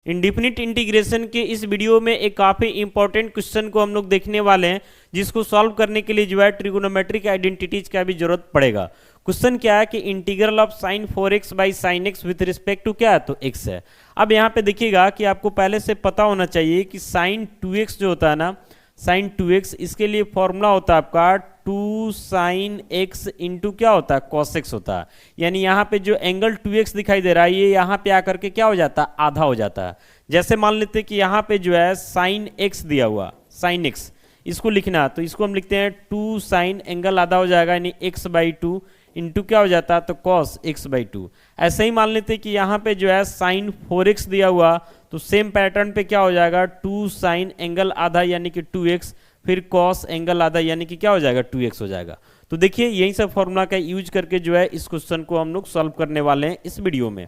Indefinite integration के इस video में एक काफ़ी इंपॉर्टेंट क्वेश्चन को हम लोग देखने वाले हैं, जिसको सॉल्व करने के लिए जो है ट्रिगोनोमेट्रिक आइडेंटिटीज का भी जरूरत पड़ेगा। क्वेश्चन क्या है कि integral of sine 4x by sine x with respect to क्या है, तो x है। अब यहाँ पे देखिएगा कि आपको पहले से पता होना चाहिए कि साइन 2x जो होता है ना, साइन 2x, इसके लिए फॉर्मूला होता है आपका 2 साइन x इंटू क्या होता है, कॉस x होता है। यानी यहाँ पे जो एंगल 2x दिखाई दे रहा है, ये यहाँ पे आकर के क्या हो जाता है, आधा हो जाता है। जैसे मान लेते हैं कि यहाँ पे जो है साइन x दिया हुआ, साइन x इसको लिखना है, तो इसको हम लिखते हैं 2 साइन एंगल आधा हो जाएगा यानी x/2 इंटू क्या हो जाता है, तो कॉस x/2। ऐसे ही मान लेते हैं कि यहाँ पे जो है साइन 4x दिया हुआ, तो सेम पैटर्न पे क्या हो जाएगा 2 साइन एंगल आधा यानी कि 2x, फिर कॉस एंगल आधा यानी कि क्या हो जाएगा 2x हो जाएगा। तो देखिए यही सब फॉर्मूला का यूज करके जो है इस क्वेश्चन को हम लोग सॉल्व करने वाले हैं इस वीडियो में।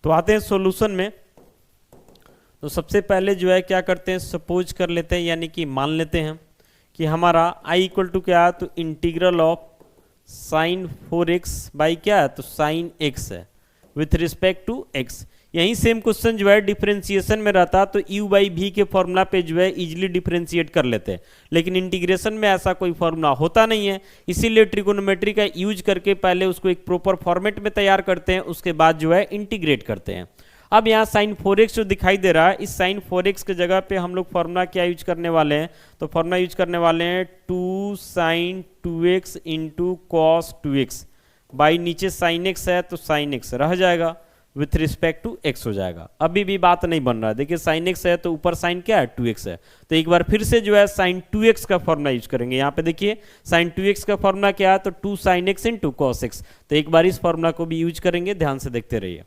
तो आते हैं सॉल्यूशन में। तो सबसे पहले जो है क्या करते हैं, सपोज कर लेते हैं यानी कि मान लेते हैं कि हमारा i इक्वल टू क्या है, तो integral of sine 4x by क्या है, तो साइन x है विथ रिस्पेक्ट टू x। यही सेम क्वेश्चन जो है डिफरेंशिएशन में रहता तो u बाई v के फॉर्मूला पे जो है इजीली डिफरेंशिएट कर लेते हैं, लेकिन इंटीग्रेशन में ऐसा कोई फॉर्मूला होता नहीं है। इसीलिए ट्रिगोनोमेट्री का यूज करके पहले उसको एक प्रॉपर फॉर्मेट में तैयार करते हैं, उसके बाद जो है इंटीग्रेट करते हैं। अब यहाँ साइन 4x जो दिखाई दे रहा है, इस साइन 4x के जगह पे हम लोग फॉर्मूला क्या यूज करने वाले हैं, तो फॉर्मूला यूज करने वाले हैं 2 sine 2x into cos 2x by नीचे साइन x है तो साइन x रह जाएगा विथ रिस्पेक्ट टू x हो जाएगा। अभी भी बात नहीं बन रहा है, देखिए साइन x है तो ऊपर साइन क्या है 2x है, तो एक बार फिर से जो है साइन 2x का फॉर्मूला यूज करेंगे। यहाँ पे देखिए साइन 2x का फॉर्मूला क्या है, तो 2 sine x into cos x, तो एक बार इस फॉर्मूला को भी यूज करेंगे, ध्यान से देखते रहिए।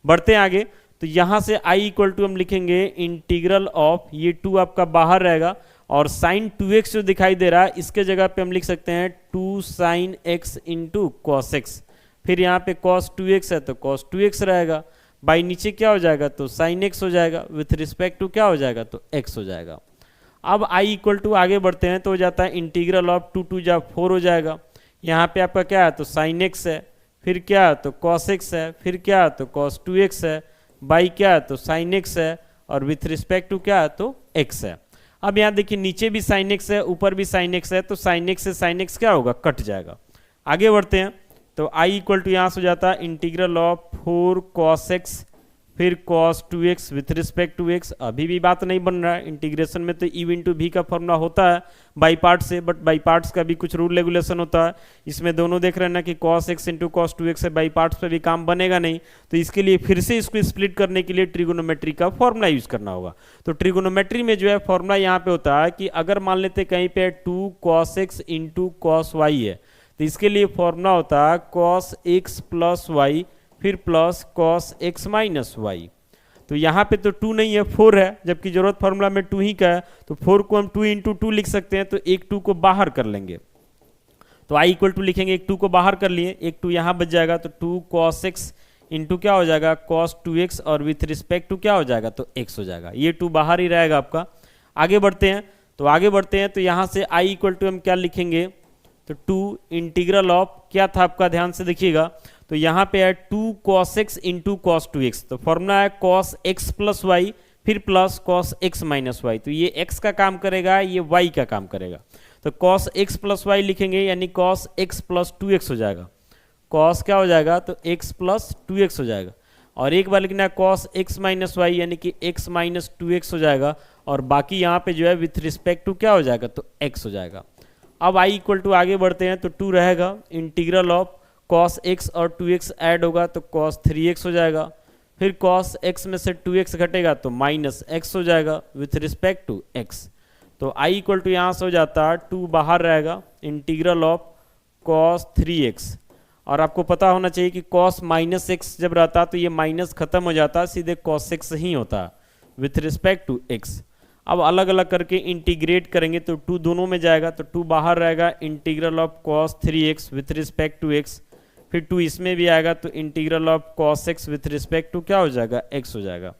बढ़ते हैं आगे, तो यहाँ से i इक्वल टू हम लिखेंगे इंटीग्रल ऑफ, ये 2 आपका बाहर रहेगा और साइन 2x जो दिखाई दे रहा है इसके जगह पे हम लिख सकते हैं 2 sine x into cos x, फिर यहाँ पे कॉस 2x है तो कॉस 2x रहेगा, बाई नीचे क्या हो जाएगा, तो साइन x हो जाएगा विथ रिस्पेक्ट टू क्या हो जाएगा, तो x हो जाएगा। अब i इक्वल टू आगे बढ़ते हैं तो हो जाता है इंटीग्रल ऑफ 2 2 जा 4 हो जाएगा। यहाँ पे आपका क्या है, तो साइन x है, फिर क्या है, तो कॉस x है, फिर क्या है, तो कॉस 2x है, बाई क्या है, तो साइन x है और विथ रिस्पेक्ट टू क्या है, तो x है। अब यहाँ देखिए नीचे भी साइन x है, ऊपर भी साइन x है, तो साइन x से साइन x क्या होगा, कट जाएगा। आगे बढ़ते हैं तो i इक्वल टू यहाँ से हो जाता है इंटीग्रल ऑफ 4 कॉस x फिर cos 2x with respect to x। अभी भी बात नहीं बन रहा है, इंटीग्रेशन में तो u इंटू v का फॉर्मूला होता है बाई पार्ट से, बट बाई पार्ट्स का भी कुछ रूल रेगुलेशन होता है। इसमें दोनों देख रहे हैं ना कि cos x into cos 2x से बाई पार्ट्स पे भी काम बनेगा नहीं, तो इसके लिए फिर से इसको स्प्लिट करने के लिए ट्रिगोनोमेट्री का फॉर्मूला यूज करना होगा। तो ट्रिगोनोमेट्री में जो है फॉर्मूला यहाँ पे होता है कि अगर मान लेते कहीं पे 2 cos x into cos y है, तो इसके लिए फॉर्मूला होता है cos x प्लस y फिर plus cos x minus y। तो यहाँ पे तो 2 नहीं है, 4 है, जबकि जरूरत फॉर्मूला में 2 ही का है, तो 4 को हम 2 इंटू 2 लिख सकते हैं, तो एक 2 को बाहर कर लेंगे, तो i इक्वल टू लिखेंगे, एक 2 को बाहर कर लिए, एक 2 यहाँ बच जाएगा, तो 2 cos x इंटू क्या हो जाएगा cos 2x और विथ रिस्पेक्ट टू क्या हो जाएगा, तो x हो जाएगा। ये 2 बाहर ही रहेगा आपका। आगे बढ़ते हैं तो यहाँ से i इक्वल टू हम क्या लिखेंगे, तो 2 इंटीग्रल ऑफ क्या था आपका, ध्यान से देखिएगा, तो यहाँ पे है 2 cos x into cos 2x, तो फॉर्मूला है cos x प्लस y फिर plus cos x minus y, तो ये x का काम करेगा, ये y का काम करेगा, तो cos x प्लस y लिखेंगे यानी cos x प्लस 2x हो जाएगा। cos क्या हो जाएगा, तो x प्लस 2x हो जाएगा, और एक बार लिखना है cos x माइनस y यानी कि x माइनस 2x हो जाएगा, और बाकी यहाँ पे जो है विथ रिस्पेक्ट टू क्या हो जाएगा, तो x हो जाएगा। अब i इक्वल टू आगे बढ़ते हैं तो 2 रहेगा, इंटीग्रल ऑफ cos x और 2x ऐड होगा तो cos 3x हो जाएगा, फिर cos x में से 2x घटेगा तो माइनस x हो जाएगा विथ रिस्पेक्ट टू x। तो i इक्वल टू यहाँ से हो जाता है 2 बाहर रहेगा, इंटीग्रल ऑफ cos 3x, और आपको पता होना चाहिए कि cos माइनस x जब रहता तो ये माइनस खत्म हो जाता, सीधे cos x ही होता विथ रिस्पेक्ट टू x। अब अलग अलग करके इंटीग्रेट करेंगे तो 2 दोनों में जाएगा, तो 2 बाहर रहेगा, integral of cos 3x with respect to x, फिर 2 इसमें भी आएगा तो integral of cos x with respect to क्या हो जाएगा, x हो जाएगा।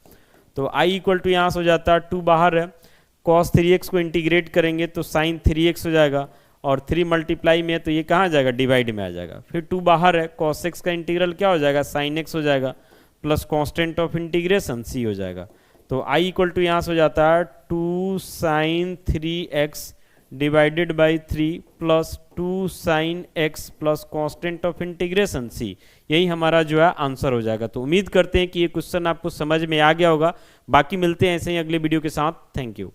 तो i इक्वल टू यहाँ से हो जाता है 2 बाहर है, cos 3x को इंटीग्रेट करेंगे तो sin 3x हो जाएगा, और 3 मल्टीप्लाई में है तो ये कहाँ जाएगा, डिवाइड में आ जाएगा। फिर 2 बाहर है, cos x का इंटीग्रल क्या हो जाएगा, sin x हो जाएगा, plus constant of integration c हो जाएगा। तो आई इक्वल टू यहाँ से हो जाता है 2 sine 3x divided by 3 plus 2 sine x plus constant of integration c। यही हमारा जो है आंसर हो जाएगा। तो उम्मीद करते हैं कि ये क्वेश्चन आपको समझ में आ गया होगा। बाकी मिलते हैं ऐसे ही अगले वीडियो के साथ। Thank you.